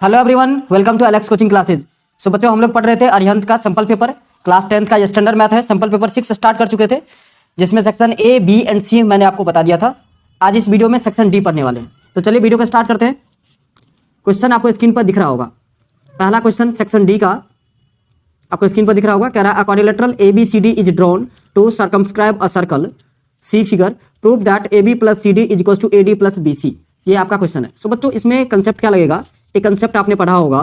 Hello everyone, welcome to Alex coaching classes. So बच्चों, हम लोग पढ़ रहे थे अरिहंत का सैंपल पेपर, क्लास 10th का ये स्टैंडर्ड मैथ है। सैंपल पेपर 6 स्टार्ट कर चुके थे, जिसमें सेक्शन ए, बी एंड सी मैंने आपको बता दिया था। आज इस वीडियो में सेक्शन डी पढ़ने वाले हैं। तो चलिए वीडियो को स्टार्ट करते हैं। क्वेश्चन आपको स्क्रीन पर दिख रहा होगा। पहला क्वेश्चन सेक्शन डी का आपको स्क्रीन पर दिख रहा होगा। कह रहा है quadrilateral A B C D is drawn to circumscribe a circle C figure, prove that A B plus C D is equal to A D plus B C. ये आपका क्वेश्चन है। सो बच्चों, इसमें कंसेप्ट क्या लगेगा, एक कंसेप्ट आपने पढ़ा होगा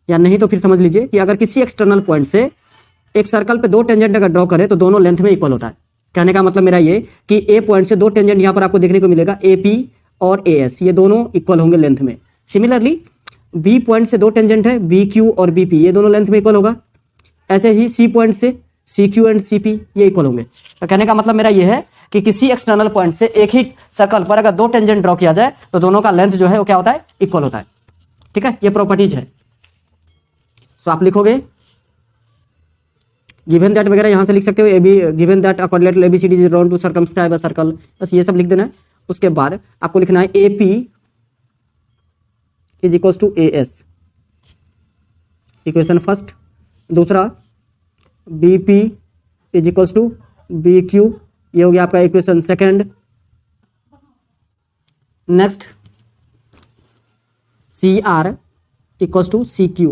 या नहीं तो फिर समझ लीजिए कि अगर किसी एक्सटर्नल पॉइंट से एक सर्कल पे दो टेंजेंट अगर ड्रॉ करें तो दोनों लेंथ में इक्वल होता है। कहने का मतलब मेरा ये कि ए पॉइंट से दो टेंजेंट यहां पर आपको देखने को मिलेगा, ए पी और ए एस, ये दोनों इक्वल होंगे लेंथ में। सिमिलरली बी पॉइंट से दो टेंजेंट है, बी क्यू और बी पी, ये दोनों लेंथ में इक्वल होगा। ऐसे ही सी पॉइंट से C Q and C P ये इक्वल होंगे। तो कहने का मतलब मेरा ये है कि किसी एक्सटर्नल पॉइंट से एक ही सर्कल पर अगर दो टेंजेंट ड्रॉ किया जाए तो दोनों का लेंथ जो है वो क्या होता है, इक्वल होता है। ठीक है, ये प्रॉपर्टीज है। सो आप लिखोगे गिवन दैट वगैरह यहां से लिख सकते हो, A B given that a quadrilateral ABCD is drawn to circumscribe a circle, बस ये सब लिख देना है। उसके बाद आपको लिखना है A P is equal to A S, equation first. दूसरा B P is equal to B Q, ये हो गया आपका equation second. Next C R equal to C Q,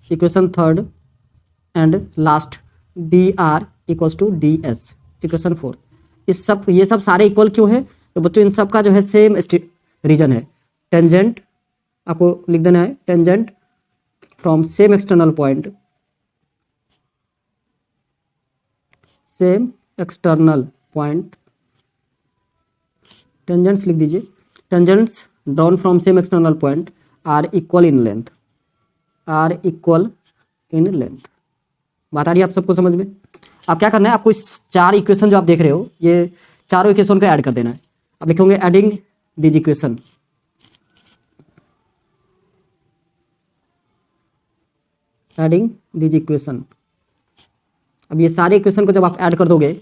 equation third. And last D R equal to D S, equation fourth. ये सब सारे equal क्यों है? तो बच्चों इन सब का जो है सेम रीजन है। टेंजेंट आपको लिख देना है, tangent from same external point, same external point, tangents लिख दीजिए। Tangents drawn from same external point are equal in length, are equal in length. बात आ रही है आप सबको समझ में? आप क्या करना है, आपको इस चार इक्वेशन जो आप देख रहे हो, ये चारों इक्वेशन को ऐड कर देना है। आप लिखोगे adding this equation, adding this equation. अब ये सारे इक्वेशन को जब आप ऐड कर दोगे,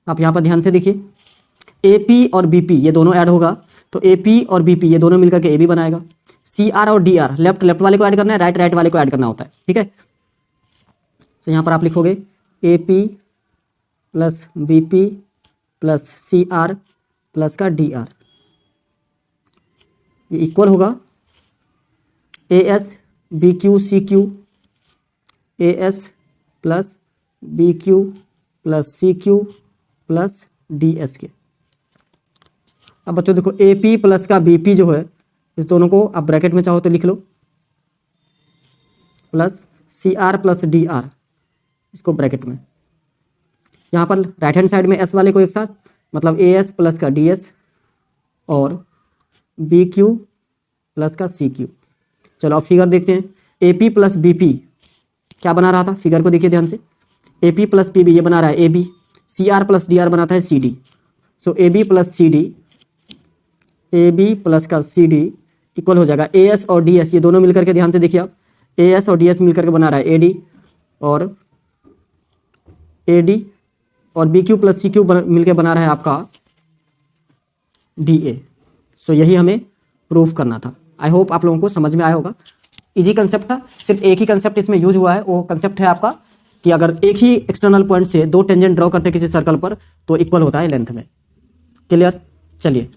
आप यहाँ पर ध्यान से देखिए, ए पी और बी पी ये दोनों ऐड होगा, तो ए पी और बी पी ये दोनों मिलकर के ए बी बनाएगा। सी आर और डी आर, लेफ्ट लेफ्ट वाले को ऐड करना है, राइट राइट वाले को ऐड करना होता है। ठीक है, तो यहाँ पर आप लिखोगे A P plus B P plus C R plus का डी आर, ये इक्वल होगा A S B Q C Q, A S plus B Q plus C Q plus D S के। अब बच्चों देखो, ए पी प्लस का B P जो है, इस दोनों को आप ब्रैकेट में चाहो तो लिख लो, plus C R plus D R, इसको ब्रैकेट में। यहाँ पर राइट हैंड साइड में एस वाले को एक साथ, मतलब ए एस प्लस का डी एस और बी क्यू प्लस का सी क्यू। चलो अब फिगर देखते हैं। A P plus B P क्या बना रहा था, फिगर को देखिए ध्यान से। A P plus P B ये बना रहा है A B, C R plus D R बनाता है C D. So A B plus C D, A B plus का सी डी इक्वल हो जाएगा ए एस और डी एस, ये दोनों मिलकर के ध्यान से देखिए आप, ए एस और डी एस मिलकर के बना रहा है ए डी, और ए डी और B Q plus C Q मिलकर बना रहा है आपका डी ए। सो यही हमें प्रूफ करना था। आई होप आप लोगों को समझ में आया होगा। इजी कंसेप्ट था, सिर्फ एक ही कंसेप्ट इसमें यूज हुआ है, वो कंसेप्ट है आपका कि अगर एक ही एक्सटर्नल पॉइंट से दो टेंजेंट ड्रॉ करते किसी सर्कल पर तो इक्वल होता है लेंथ में। क्लियर? चलिए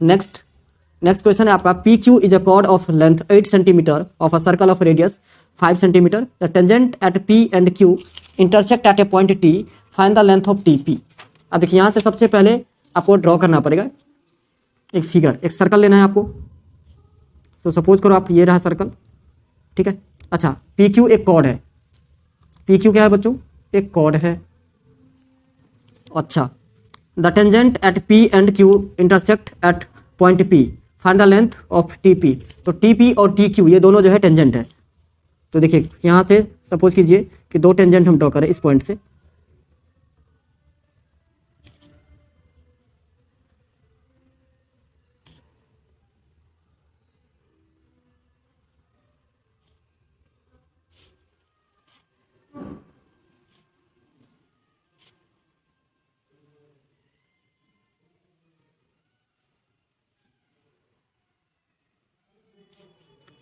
नेक्स्ट क्वेश्चन है आपका, P Q is a cord of length 8 centimetre of a circle of radius 5 centimetre. The tangent at P and Q intersect at A point T, find the length of T P. अब देखिए, यहाँ से सबसे पहले आपको draw करना पड़ेगा एक फिगर, एक सर्कल लेना है आपको। तो सपोज करो आप, ये रहा सर्कल, ठीक है। अच्छा, पी क्यू एक कॉर्ड है, पी क्यू क्या है बच्चों, एक कॉर्ड है। अच्छा, the tangent at P and Q intersect at point P, find the length of T P. तो टी पी और टी क्यू ये दोनों जो है टेंजेंट है। तो देखिए यहाँ से सपोज कीजिए कि दो टेंजेंट हम ड्रॉ करें इस पॉइंट से,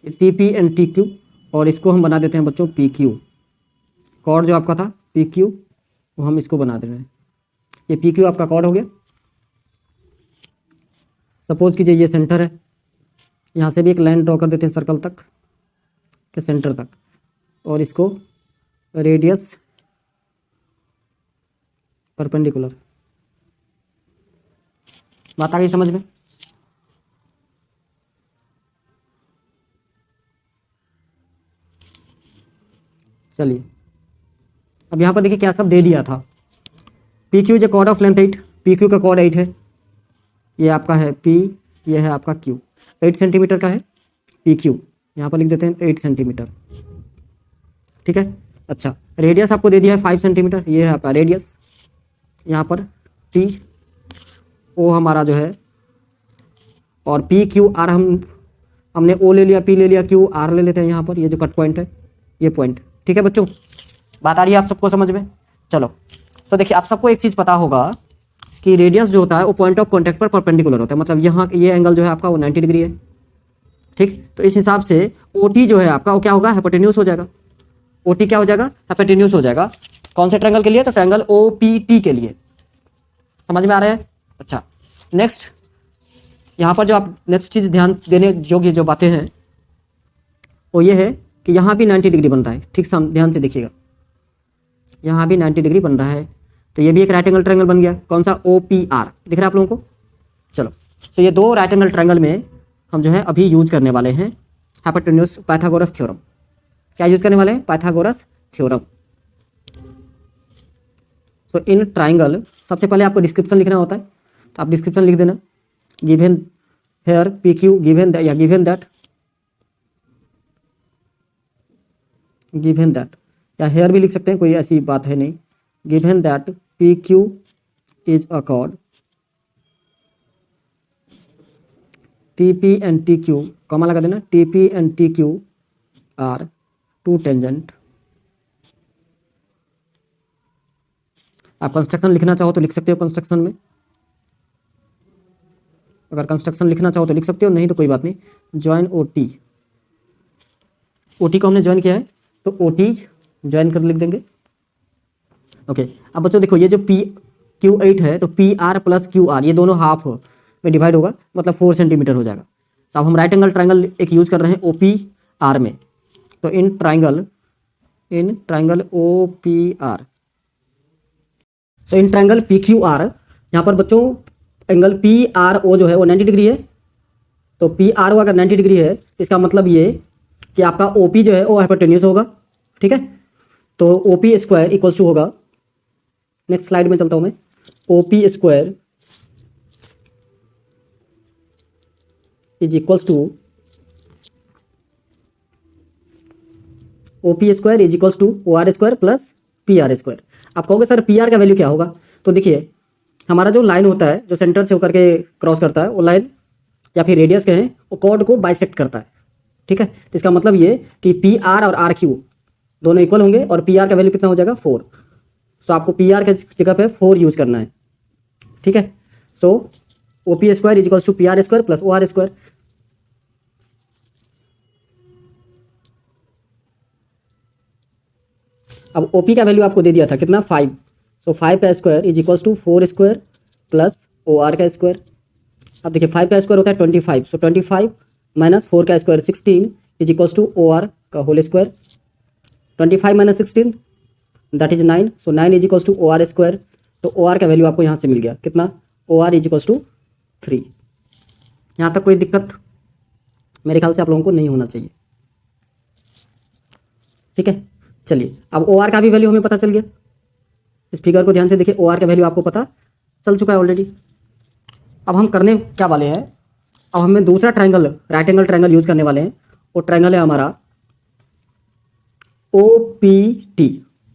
T P and T Q, और इसको हम बना देते हैं बच्चों पी क्यू। कॉर्ड जो आपका था पी क्यू, वो हम इसको बना दे रहे हैं। ये पी क्यू आपका कॉर्ड हो गया। सपोज कीजिए ये सेंटर है, यहाँ से भी एक लाइन ड्रॉ कर देते हैं सर्कल तक के सेंटर तक, और इसको रेडियस परपेंडिकुलर। बात आ गई समझ में? चलिए अब यहाँ पर देखिए क्या सब दे दिया था। पी क्यू जो chord of length 8, P Q का कॉर्ड 8 है, ये आपका है पी, ये है आपका क्यू। 8 सेंटीमीटर का है पी क्यू, यहाँ पर लिख देते हैं 8 सेंटीमीटर, ठीक है। अच्छा, रेडियस आपको दे दिया है 5 सेंटीमीटर, ये है आपका रेडियस। यहाँ पर टी ओ हमारा जो है, और पी क्यू आर हमने ओ ले लिया, पी ले लिया, क्यू आर ले लेते हैं यहाँ पर, ये जो कट पॉइंट है ये पॉइंट, ठीक है बच्चों। बात आ रही है आप सबको समझ में? चलो सो देखिए, आप सबको एक चीज़ पता होगा कि रेडियस जो होता है वो पॉइंट ऑफ कॉन्टैक्ट पर परपेंडिकुलर होता है, मतलब यहाँ ये एंगल जो है आपका वो 90 डिग्री है, ठीक। तो इस हिसाब से ओ टी जो है आपका वो क्या होगा, हाइपोटेन्यूज हो जाएगा। ओ टी क्या हो जाएगा, हाइपोटेन्यूज हो जाएगा। कौन से ट्रायंगल के लिए, तो ट्रायंगल ओ पी टी के लिए। समझ में आ रहा है? अच्छा, नेक्स्ट यहाँ पर जो आप नेक्स्ट चीज़ ध्यान देने योग्य जो बातें हैं वो ये है कि यहाँ भी 90 डिग्री बन रहा है, ठीक से ध्यान से देखिएगा, यहाँ भी 90 डिग्री बन रहा है, तो ये भी एक राइट एंगल ट्रायंगल बन गया। कौन सा, ओ पी आर, दिख रहा है आप लोगों को? चलो, तो ये दो राइट एंगल ट्रायंगल में हम जो है अभी यूज करने वाले हैं हाइपोटेन्यूज पाइथागोरस थ्योरम। क्या यूज करने वाले हैं, Pythagoras theorem. So in triangle, सबसे पहले आपको डिस्क्रिप्शन लिखना होता है, तो आप डिस्क्रिप्शन लिख देना, given here P Q given या गिवन दैट, गिवन दैट, या हेयर भी लिख सकते हैं, कोई ऐसी बात है नहीं। Given that P Q is a chord, T P and T Q, comma लगा देना, T P and T Q are two tangent. आप कंस्ट्रक्शन लिखना चाहो तो लिख सकते हो कंस्ट्रक्शन में, अगर कंस्ट्रक्शन लिखना चाहो तो लिख सकते हो, नहीं तो कोई बात नहीं। Join O T, O T को हमने ज्वाइन किया है तो ओ टी ज्वाइन कर लिख देंगे। ओके, अब बच्चों देखो, ये जो पी क्यू 8 है तो P R plus Q R, ये दोनों हाफ में डिवाइड होगा, मतलब 4 सेंटीमीटर हो जाएगा। तो अब हम राइट एंगल ट्रायंगल एक यूज कर रहे हैं ओ पी आर में, तो in triangle O P R, so in triangle P Q R, यहाँ पर बच्चों एंगल पी आर ओ जो है वो 90 डिग्री है। तो पी आर ओ अगर 90 डिग्री है, इसका मतलब ये कि आपका ओ पी जो है वो हाइपोटेन्यूज होगा, ठीक है। तो O P square equals to होगा, नेक्स्ट स्लाइड में चलता हूं मैं, O P square is equals to, O P square is equals to O R square plus P R square. आप कहोगे सर पी आर का वैल्यू क्या होगा, तो देखिए हमारा जो लाइन होता है जो सेंटर से होकर के क्रॉस करता है, वो लाइन या फिर रेडियस कहें, वो कॉर्ड को बाइसेक्ट करता है, ठीक है। तो इसका मतलब ये कि पी आर और आर क्यू दोनों इक्वल होंगे, और पी आर का वैल्यू कितना हो जाएगा, 4। सो आपको पी आर के जगह पे 4 यूज करना है, ठीक है। So O P square is equals to P R square plus O R square. अब ओ पी का वैल्यू आपको दे दिया था कितना, 5। सो 5 का square is equals to 4 square plus O R का स्क्वायर। अब देखिए 5 का स्क्वायर होता है 25, सो 25 माइनस 4 का square 16 is equals to O R का whole square. 25 minus 16 that is 9, so 9 is equals to O R square. तो ओ आर का वैल्यू आपको यहाँ से मिल गया कितना, O R is equals to 3। यहाँ तक कोई दिक्कत मेरे ख्याल से आप लोगों को नहीं होना चाहिए, ठीक है। चलिए, अब ओ आर का भी वैल्यू हमें पता चल गया। इस फिगर को ध्यान से देखिए, ओ आर का वैल्यू आपको पता चल चुका है ऑलरेडी। अब हम करने क्या वाले हैं, अब हमें दूसरा triangle, right angle triangle use करने वाले हैं। वो ट्रायंगल है हमारा ओ पी टी।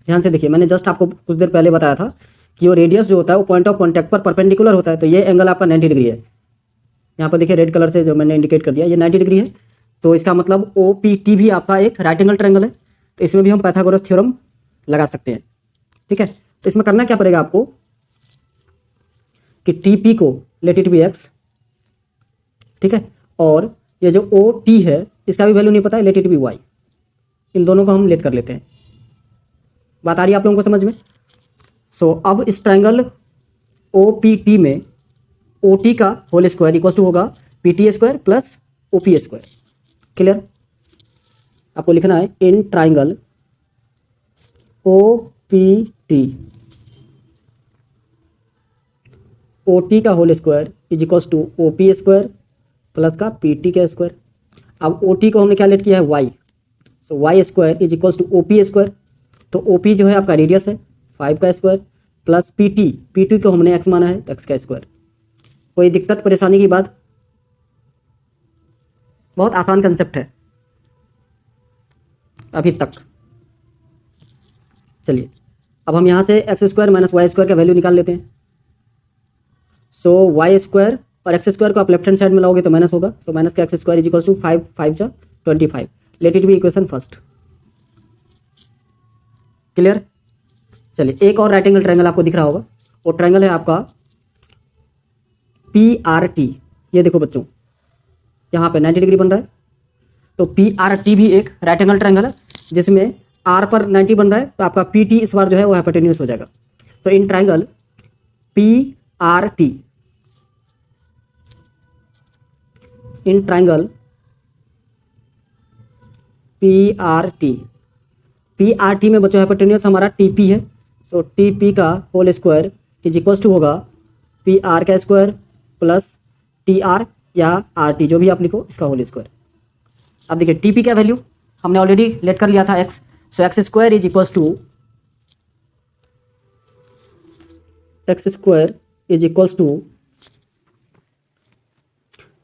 ध्यान से देखिए, मैंने जस्ट आपको कुछ देर पहले बताया था कि वो रेडियस जो होता है वो पॉइंट ऑफ कॉन्टैक्ट पर परपेंडिकुलर होता है। तो ये एंगल आपका 90 डिग्री है, यहाँ पर देखिए रेड कलर से जो मैंने इंडिकेट कर दिया, ये 90 डिग्री है। तो इसका मतलब ओ पी टी भी आपका एक राइट एंगल ट्रायंगल है, तो इसमें भी हम पाइथागोरस थ्योरम लगा सकते हैं, ठीक है। तो इसमें करना क्या पड़ेगा आपको कि टी पी को लेट इट बी एक्स, ठीक है, और ये जो ओ टी है इसका भी वैल्यू नहीं पता है, लेट इट बी वाई। इन दोनों को हम लेट कर लेते हैं। बात आ रही है आप लोगों को समझ में? सो अब इस ट्रायंगल ओ पी टी में ओ टी का होल स्क्वायर इक्वल टू होगा P T square plus O P square. Clear? आपको लिखना है in triangle O P T O T का whole square is equal to O P square plus का P T का square. अब O T को हमने क्या लेट किया है Y, so Y square is equal to O P square. तो ओ पी जो है आपका रेडियस है 5 का स्क्वायर प्लस पी टी को हमने एक्स माना है तो एक्स का स्क्वायर। कोई दिक्कत परेशानी की बात? बहुत आसान कंसेप्ट है अभी तक। चलिए अब हम यहाँ से X square minus Y square का वैल्यू निकाल लेते हैं। सो वाई स्क्वायर और एक्स स्क्वायर को आप लेफ्ट हैंड साइड में लाओगे तो माइनस होगा, सो माइनस का x square is equal to 5 जा 25। Let it be equation first. Clear? चलिए एक और राइट एंगल ट्रायंगल आपको दिख रहा होगा, वो ट्रायंगल है आपका पी आर टी। ये देखो बच्चों यहाँ पे 90 डिग्री बन रहा है, तो पी आर टी भी एक राइट एंगल ट्रायंगल है जिसमें आर पर 90 बन रहा है, तो आपका पी टी इस बार जो है वो हाइपोटेन्यूस हो जाएगा। तो in triangle P R T, इन ट्रायंगल पी आर टी में बच्चों हाइपोटेन्यूस हमारा टीपी है, सो टीपी का whole square is equal to होगा पी आर का स्क्वायर प्लस टी आर या आर टी जो भी आप लिखो इसका होल स्क्वायर। अब देखिए टीपी का वैल्यू हमने ऑलरेडी लेट कर लिया था x, so x square is equal to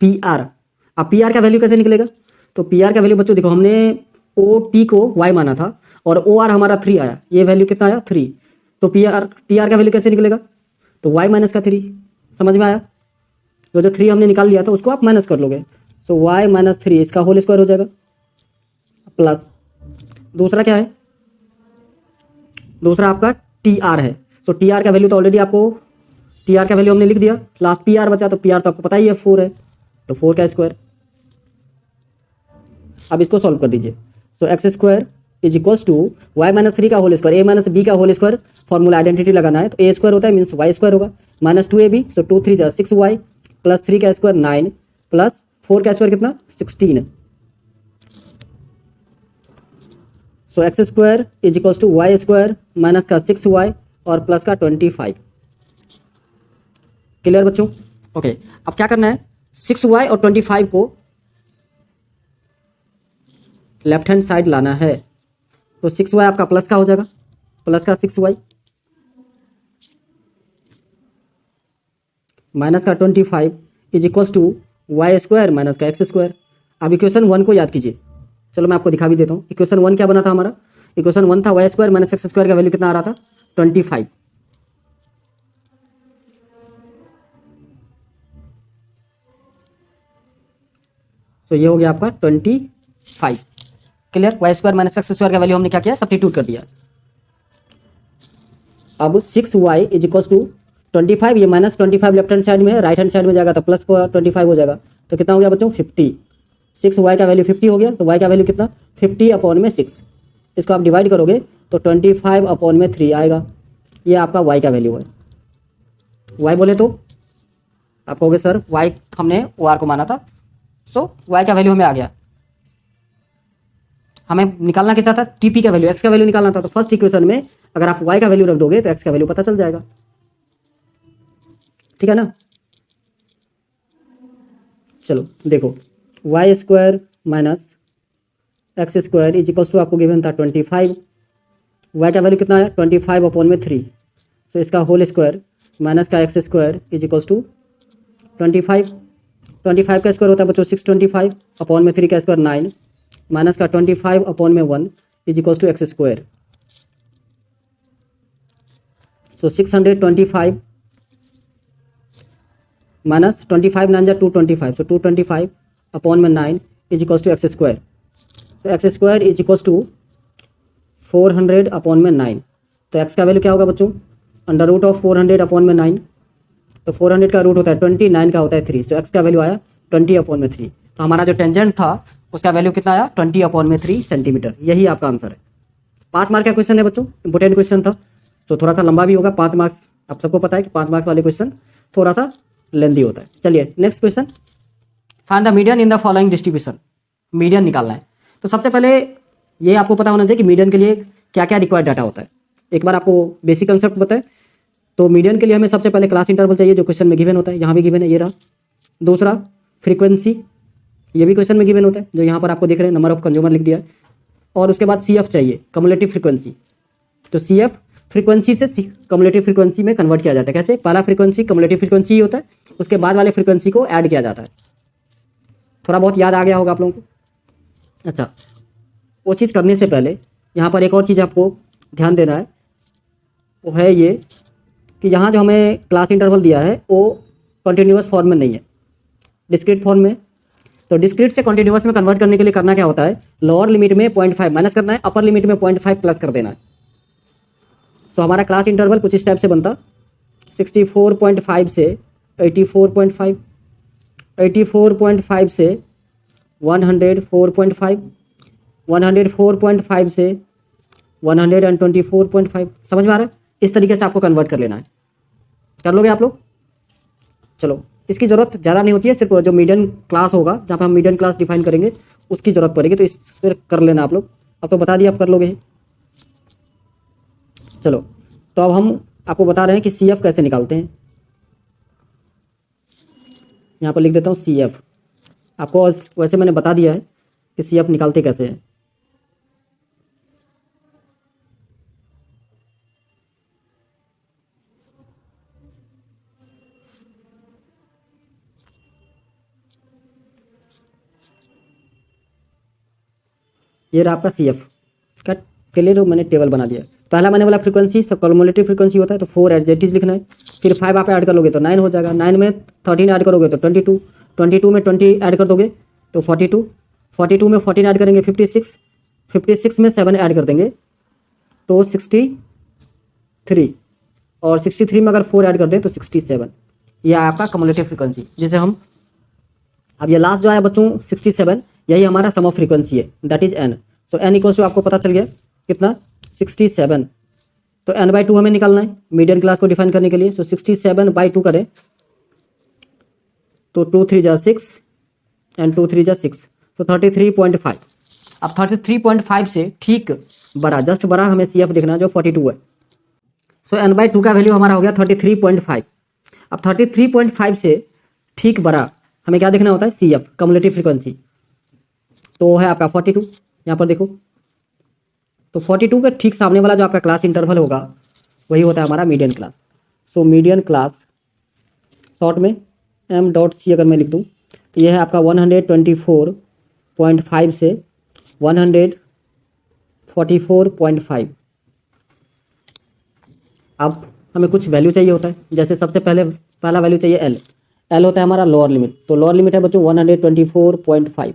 P R. अब पी आर का वैल्यू कैसे निकलेगा? तो पी आर का वैल्यू बच्चों देखो हमने ओ टी को वाई माना था और ओ आर हमारा 3 आया, ये वैल्यू कितना आया 3, तो टी आर का वैल्यू कैसे निकलेगा? तो वाई माइनस का 3। समझ में आया? तो जो 3 हमने निकाल लिया था उसको आप माइनस कर लोगे, सो वाई माइनस 3 इसका होल स्क्वायर हो जाएगा प्लस दूसरा क्या है, दूसरा आपका टी आर है। सो टी आर का वैल्यू तो ऑलरेडी आपको टी आर का वैल्यू हमने लिख दिया, लास्ट पी आर बचा, तो पी आर तो आपको पता ही है 4 है, तो 4 का स्क्वायर। अब इसको सॉल्व कर दीजिए, so x square is equals to Y minus 3 का whole square, A minus B का होल स्क्वायर, फॉर्मूला आइडेंटिटी लगाना है, तो ए स्क्वायर होता है मीन्स वाई स्क्वायर होगा माइनस 2ab, सो 2 3 जा 6y प्लस 3 का स्क्वायर 9 प्लस 4 का स्क्वायर कितना 16। So x square is equals to Y square minus का 6y और प्लस का 25। क्लियर बच्चों? ओके अब क्या करना है, 6y और 25 को लेफ्ट हैंड साइड लाना है, तो 6y आपका प्लस का हो जाएगा, प्लस का 6y माइनस का 25 is equals to Y square minus का एक्स स्क्वायर। अब इक्वेशन 1 को याद कीजिए, चलो मैं आपको दिखा भी देता हूँ। इक्वेशन 1 क्या बना था हमारा? इक्वेशन 1 था y square minus x square का वैल्यू कितना आ रहा था 25। तो ये हो गया आपका 25। Clear? Y square minus x square का वैल्यू हमने क्या किया, सब्स्टिट्यूट कर दिया। अब 6y इज इक्वल्स टू 25, ये माइनस 25 लेफ्ट हैंड साइड में है, राइट हैंड साइड में जाएगा तो प्लस 25 हो जाएगा, तो कितना हो गया बच्चों 50। 6y का वैल्यू 50 हो गया, तो y का वैल्यू कितना 50 अपॉन में 6, इसको आप डिवाइड करोगे तो 25 अपॉन में 3 आएगा, ये आपका y का वैल्यू है। y बोले तो आप कहोगे सर y हमने ओ आर को माना था, सो y का वैल्यू हमें आ गया। हमें निकालना कैसा था, टीपी का वैल्यू, एक्स का वैल्यू निकालना था, तो फर्स्ट इक्वेशन में अगर आप y का वैल्यू रख दोगे तो x का वैल्यू पता चल जाएगा। ठीक है ना? चलो देखो y square minus x square is equals to आपको गिवन था 25, वाई का वैल्यू कितना है 25 अपॉन में 3, तो इसका होल स्क्वायर माइनस का x square is equals to 25 का स्क्वायर होता है बच्चों 625 अपॉन में 3 का स्क्वायर 9 माइनस का 25 अपॉन में 1 is equals to X square. So 625 minus 25 9 जा 225, सो 225 अपॉन में 9 is equals to X square. तो X square is equals to 400 upon में 9, तो एक्स का वैल्यू क्या होगा बच्चों अंडर रूट ऑफ 400 अपॉन में 9, तो 400 का रूट होता है 20, 9 का होता है 3, तो एक्स का वैल्यू आया 20 अपॉन में 3। तो हमारा जो टेंजेंट था उसका वैल्यू कितना आया 20/3 सेंटीमीटर। यही आपका आंसर है। 5 मार्क का क्वेश्चन है बच्चों, इंपोर्टेंट क्वेश्चन था, तो थोड़ा सा लंबा भी होगा। 5 मार्क्स आप सबको पता है कि 5 मार्क्स वाले क्वेश्चन थोड़ा सा लेंदी होता है। चलिए next question, find the median in the following distribution. Median निकालना है। तो सबसे पहले ये आपको पता होना चाहिए कि मीडियन के लिए क्या क्या रिक्वायर्ड डाटा होता है। एक बार आपको बेसिक कंसेप्ट बताए तो मीडियन के लिए हमें सबसे पहले क्लास इंटरवल चाहिए, जो क्वेश्चन में गिवन होता है, यहाँ भी गिवन है, ये रहा। दूसरा फ्रीक्वेंसी, ये भी क्वेश्चन में गिवन होता है, जो यहाँ पर आपको देख रहे हैं, नंबर ऑफ कंज्यूमर लिख दिया है। और उसके बाद CF चाहिए, कम्युलेटिव फ्रीक्वेंसी। तो CF फ्रीक्वेंसी से कम्युलेटिव फ्रीक्वेंसी में कन्वर्ट किया जाता है। कैसे? पहला फ्रीक्वेंसी कम्युलेटिव फ्रीक्वेंसी ही होता है, उसके बाद वाले फ्रीक्वेंसी को ऐड किया जाता है। थोड़ा बहुत याद आ गया होगा आप लोगों को। अच्छा, वो चीज़ करने से पहले यहाँ पर एक और चीज़ आपको ध्यान देना है, वो है ये कि यहाँ जो हमें क्लास इंटरवल दिया है वो कंटिन्यूअस फॉर्म में नहीं है, डिस्क्रीट फॉर्म में। तो डिस्क्रीट से कंटिन्यूअस में कन्वर्ट करने के लिए करना क्या होता है, लोअर लिमिट में 0.5 माइनस करना है, अपर लिमिट में 0.5 प्लस कर देना है। तो हमारा क्लास इंटरवल कुछ इस टाइप से बनता, 64.5 से 84.5, 84.5 से 104.5, 104.5 से 124.5। समझ में आ रहा है? इस तरीके से आपको कन्वर्ट कर लेना है। कर लोगे आप लोग? चलो, इसकी ज़रूरत ज़्यादा नहीं होती है, सिर्फ जो मीडियन क्लास होगा, जहाँ पर हम मीडियन क्लास डिफाइन करेंगे, उसकी ज़रूरत पड़ेगी। तो इस पर कर लेना आप लोग। अब तो बता दिया, आप कर लोगे। चलो, तो अब हम आपको बता रहे हैं कि CF कैसे निकालते हैं। यहाँ पर लिख देता हूँ CF। आपको वैसे मैंने बता दिया है कि CF निकालते कैसे हैं। ये रहा आपका CF का क्लियर, मैंने टेबल बना दिया। पहला मैंने बोला फ्रीक्वेंसी, सब कम्युलेटिव फ्रीक्वेंसी होता है, तो 4 एडजेक्टिव्स लिखना है। फिर 5 आप ऐड कर लोगे तो 9 हो जाएगा, 9 में 13 ऐड करोगे तो 22, 22 में 20 ऐड कर दोगे तो 42, 42 में 14 ऐड करेंगे 56, 56 में 7 ऐड कर देंगे तो 63, और 63 में अगर 4 ऐड कर दें तो 67। यह आपका कम्युलेटिव फ्रीक्वेंसी, जिसे हम, अब ये लास्ट जो आया बच्चों 67, यही हमारा सम ऑफ फ्रीक्वेंसी है, that is n। So n equals to आपको पता चल गया कितना, 67। तो n/2 हमें निकालना है मीडियन क्लास को डिफाइन करने के लिए। सो 67/2 करें तो 2 3 जा 6 एंड 2 3 जा 6, सो 33.5। अब 33.5 से ठीक बड़ा, जस्ट बड़ा हमें CF देखना जो 42 है। सो n/2 का वैल्यू हमारा हो गया 33.5। अब 33.5 से ठीक बड़ा हमें क्या देखना होता है, CF कम्युलेटिव फ्रीक्वेंसी। तो है आपका 42, यहाँ पर देखो। तो 42 के ठीक सामने वाला जो आपका क्लास इंटरवल होगा वही होता है हमारा median class. So median class short में M.C अगर मैं लिख दूँ तो यह है आपका 124.5 से 144.5। अब हमें कुछ वैल्यू चाहिए होता है, जैसे सबसे पहला वैल्यू चाहिए L होता है हमारा लोअर लिमिट। तो लोअर लिमिट है बच्चों 124.5।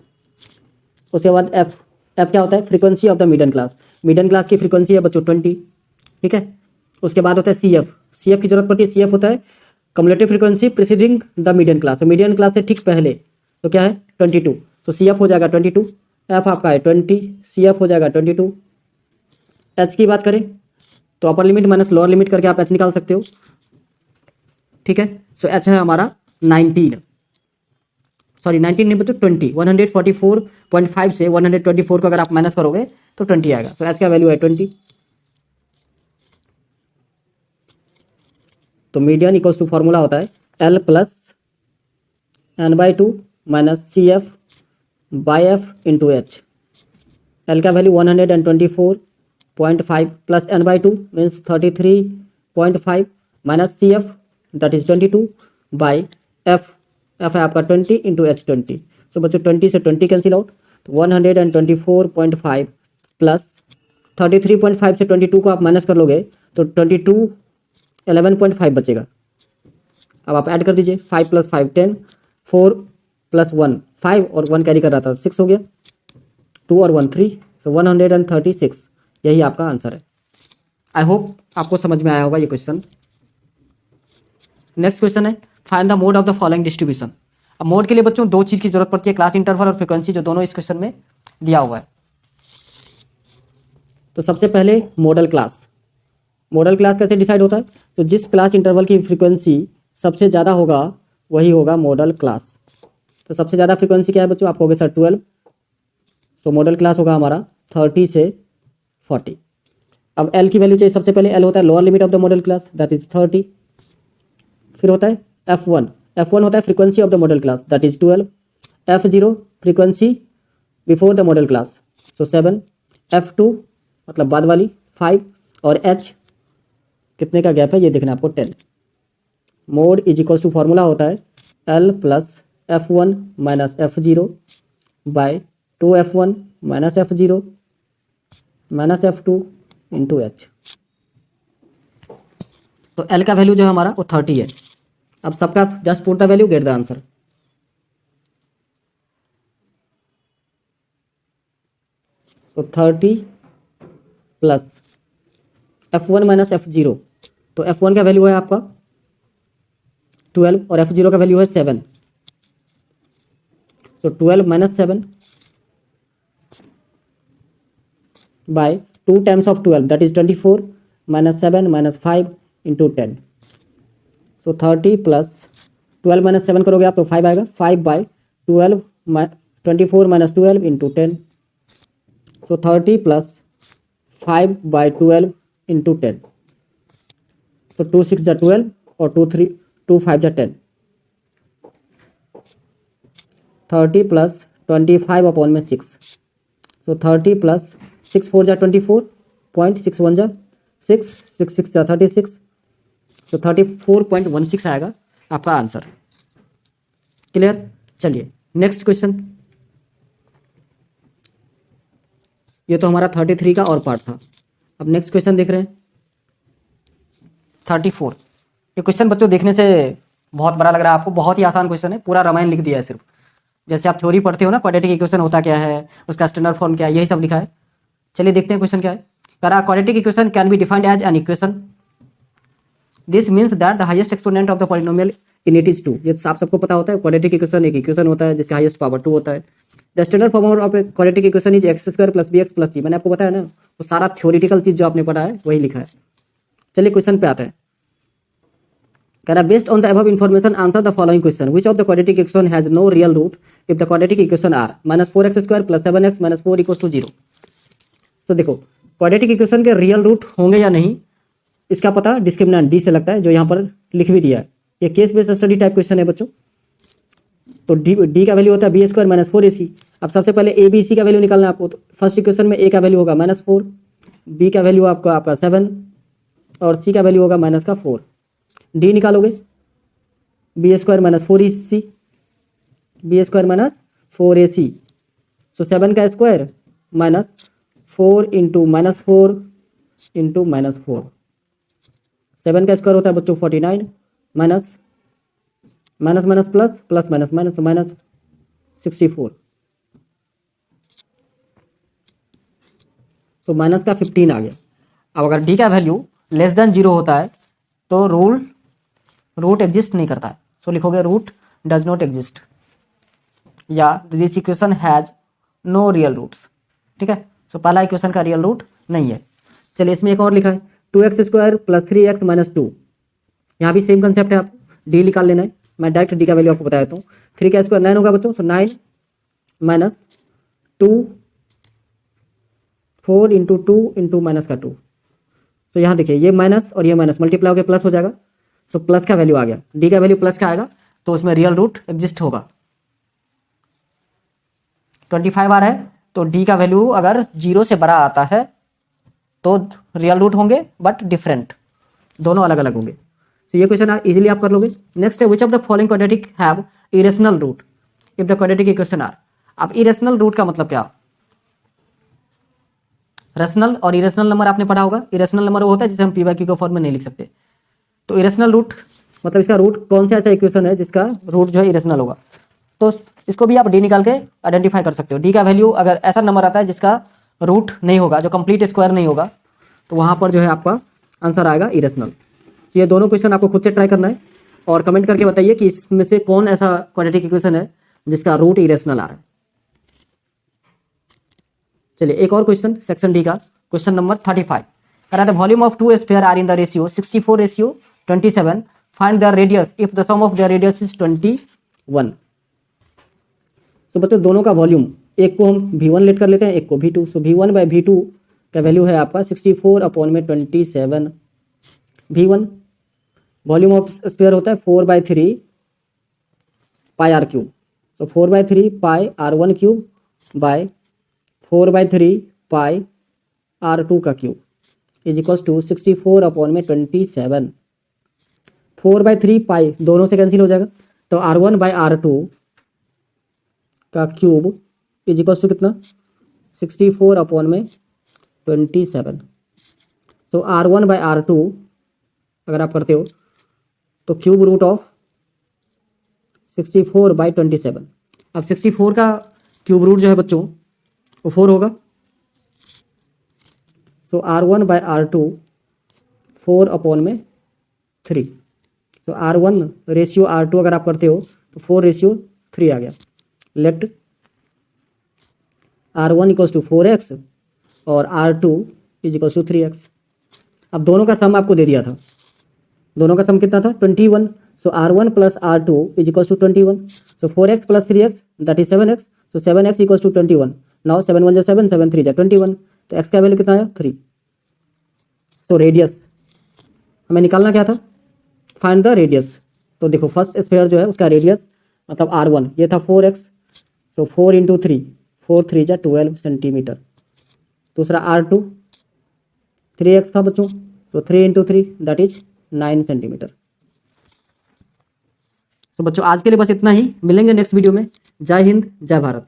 उसके बाद F क्या होता है, frequency of the median class. Median class की फ्रीक्वेंसी है बच्चों 20, ठीक है। उसके बाद होता है CF की जरूरत पड़ती है। CF होता है cumulative frequency preceding the median class. तो मीडियन क्लास से ठीक पहले तो क्या है 22, तो CF हो जाएगा 22। F आपका है 20, CF हो जाएगा 22। H की बात करें तो upper limit minus lower limit करके आप H निकाल सकते हो, ठीक है। सो H है हमारा 19, सॉरी 19 नहीं बच्चों 20। 144.5 से 124 को अगर आप माइनस करोगे तो 20 आएगा। सो H का वैल्यू है 20। तो मीडियन इक्वल्स टू फॉर्मूला होता है L plus n/2 minus CF by F into H। L का value 124.5 plus n/2 means 33.5 minus CF that is 22 by F है आपका 20 इंटू H 20। सो बच्चों 20 से 20 कैंसिल आउट, तो 124.5 प्लस 33.5 से 22 को आप माइनस कर लोगे तो 11.5 बचेगा। अब आप ऐड कर दीजिए, 5 + 5 10, 4 + 1 5 और 1 कैरी कर रहा था 6 हो गया, 2 और 1 3, सो 136। यही आपका आंसर है। आई होप आपको समझ में आया होगा ये क्वेश्चन। नेक्स्ट क्वेश्चन है find the mode of the following distribution. अब मोड के लिए बच्चों दो चीज़ की जरूरत पड़ती है, क्लास इंटरवल और फ्रीक्वेंसी, जो दोनों इस क्वेश्चन में दिया हुआ है। तो सबसे पहले मॉडल क्लास। मॉडल क्लास कैसे डिसाइड होता है? तो जिस क्लास इंटरवल की फ्रीक्वेंसी सबसे ज़्यादा होगा वही होगा मॉडल क्लास। तो सबसे ज़्यादा फ्रीक्वेंसी क्या है बच्चों? आप कहोगे सर 12, तो मॉडल क्लास होगा हमारा 30 से 40। अब एल की वैल्यू चाहिए, सबसे पहले एल होता है lower limit of the model class, that is 30। फिर होता है F1, F1 होता है frequency of the model class, that is 12। F0 frequency before the model class, so 7। F2 मतलब बाद वाली 5, और H कितने का गैप है ये देखना आपको, 10। Mode is equals to formula होता है L plus F1 minus F0 by 2F1 minus F0 minus F2 into H। तो L का वैल्यू जो है हमारा वो 30 है। अब सबका just put the value, get the answer. तो 30 प्लस F1 माइनस F0, तो F1 का वैल्यू है आपका 12 और F0 का वैल्यू है 7। तो 12 minus 7 by 2 times of 12 that is 24 minus 7 minus 5 into 10। So 30 plus 12 minus 7 करोगे आप तो 5 आएगा, 5 by 12 24 minus 12 into 10। So 30 plus 5 by 12 into 10। तो 2 6 जा 12 और 2 5 जा 10। 30 प्लस 25 अपॉन में 6, सो 30 प्लस 6 4 जा 24, 0.61 जा 6, 6 6 जा 36, तो 34.16 आएगा आपका आंसर। क्लियर? चलिए नेक्स्ट क्वेश्चन। ये तो हमारा 33 का और पार्ट था। अब नेक्स्ट क्वेश्चन देख रहे हैं 34। ये क्वेश्चन बच्चों देखने से बहुत बड़ा लग रहा है आपको, बहुत ही आसान क्वेश्चन है, पूरा रामायण लिख दिया है सिर्फ। जैसे आप थ्योरी पढ़ते हो ना, क्वाड्रेटिक इक्वेशन होता क्या है, उसका स्टैंडर्ड फॉर्म क्या है, यही सब लिखा है। चलिए देखते हैं क्वेश्चन क्या है। कह रहा quadratic equation can be defined as an equation, this means that the highest exponent of the polynomial in it is 2। ये आप सबको पता होता है, क्वाड्रेटिक इक्वेशन एक इक्वेशन होता है जिसका हाईएस्ट पावर 2 होता है। The standard form of quadratic equation is X square plus B X plus C. मैंने आपको बताया ना, वो सारा थ्योरिटिकल चीज जो आपने पढ़ा है वही लिखा है। चलिए क्वेश्चन पे आते हैं। कह रहा based on the above information answer the following question, which of the quadratic equation has no real root if the quadratic equation are -4x square plus 7x minus 4 equals to 0। तो देखो quadratic equation के real root होंगे या नहीं, इसका पता discriminant D से लगता है, जो यहाँ पर लिख भी दिया है। ये case based study type question है बच्चों। तो डी का वैल्यू होता है बी स्क्वायर माइनस 4ac। अब सबसे पहले ए बी सी का वैल्यू निकालना है आपको। तो फर्स्ट इक्वेशन में ए का वैल्यू होगा -4, बी का वैल्यू आपका 7 और सी का वैल्यू होगा माइनस का 4। डी निकालोगे b square minus 4ac, b square minus 4ac। So 7 का square minus 4 into minus 4 into minus 4। 7 का स्क्वायर होता है बच्चों 49 minus minus minus plus plus minus minus minus 64। तो माइनस का 15 आ गया। अब अगर डी का वैल्यू लेस देन 0 होता है तो रूट एग्जिस्ट नहीं करता है। सो लिखोगे रूट डज नॉट एग्जिस्ट, या this equation has no real roots. ठीक है, सो पहला इक्वेशन का रियल रूट नहीं है। चलिए इसमें एक और लिखा है 2x square plus 3x minus 2। यहाँ भी सेम कंसेप्ट है, आप डी निकाल लेना है। मैं डायरेक्ट डी का वैल्यू आपको बता देता हूँ। 3 का स्क्वायर 9 होगा बच्चों, सो 9 माइनस 2 4 इंटू 2 इंटू माइनस का 2। तो यहाँ देखिए ये माइनस और ये माइनस मल्टीप्लाई होकर प्लस हो जाएगा। सो प्लस का वैल्यू आ गया, डी का वैल्यू प्लस का आएगा तो उसमें रियल रूट एग्जिस्ट होगा। 25 आ रहा है तो डी का वैल्यू अगर 0 से बड़ा आता है तो रियल रूट होंगे बट डिफरेंट, दोनों अलग अलग होंगे। तो ये क्वेश्चन इजीली आप कर लोगे। नेक्स्ट है which of the following quadratic have irrational root if the quadratic equation are. अब इरेशनल रूट का मतलब क्या? रेशनल और इरेशनल नंबर आपने पढ़ा होगा। इरेशनल नंबर वो होता है जिसे हम पी/क्यू के फॉर्म में नहीं लिख सकते। तो इरेशनल रूट मतलब इसका रूट कौन सा ऐसा इक्वेशन है जिसका रूट जो है इरेशनल होगा। तो इसको भी आप डी निकाल के आइडेंटिफाई कर सकते हो। डी का वैल्यू अगर ऐसा नंबर आता है जिसका रूट नहीं होगा, जो कंप्लीट स्क्वायर नहीं होगा, तो वहाँ पर जो है आपका आंसर आएगा इरेशनल। तो ये दोनों क्वेश्चन आपको खुद से ट्राई करना है। और कमेंट करके बताइए कि इसमें से कौन ऐसा क्वाड्रेटिक इक्वेशन है जिसका रूट इरेशनल आ रहा है। चलिए एक और क्वेश्चन सेक्शन डी का, क्वेश्चन नंबर 35 कह रहा था volume of two sphere are in the ratio 64:27, find the radius if the sum of the radius is 21। तो बच्चों दोनों का वॉल्यूम, एक को हम V1 लेट कर लेते हैं, एक को V2। सो V1/V2 का वैल्यू है आपका 64/27 V1। वॉल्यूम ऑफ स्फीयर होता है 4/3 पाई r क्यूब। तो 4/3 पाई r1 cube by 4/3 pi r2 का क्यूब इज इक्वल्स टू 64/27। 4/3 पाई दोनों से कैंसिल हो जाएगा, तो r1/r2 का क्यूब इज इक्वल्स टू कितना 64/27। तो r1/r2 अगर आप करते हो तो क्यूब रूट ऑफ 64/27। अब 64 का क्यूब रूट जो है बच्चों वो 4 होगा। सो r1/r2 4/3। सो r1/r2 अगर आप करते हो तो 4:3 आ गया। Late r1 equals to 4x और r2 is equals to 3x। अब दोनों का सम आपको दे दिया था, दोनों का सम कितना था 21। So r1 plus r2 is equals to 21। So 4x plus 3x that is 7x। So 7x equals to 21। Now 7 1 7, 7 3 21। तो x का वैल्यू कितना आया 3। सो रेडियस हमें निकालना क्या था, फाइंड द रेडियस। तो देखो फर्स्ट स्फीयर जो है उसका रेडियस मतलब r1 ये था 4x। सो 4 × 3 4 3 जा 12 सेंटीमीटर। दूसरा r2 3x था बच्चों, तो 3 × 3 दैट इज 9 सेंटीमीटर। तो बच्चों आज के लिए बस इतना ही, मिलेंगे नेक्स्ट वीडियो में। जय हिंद जय भारत।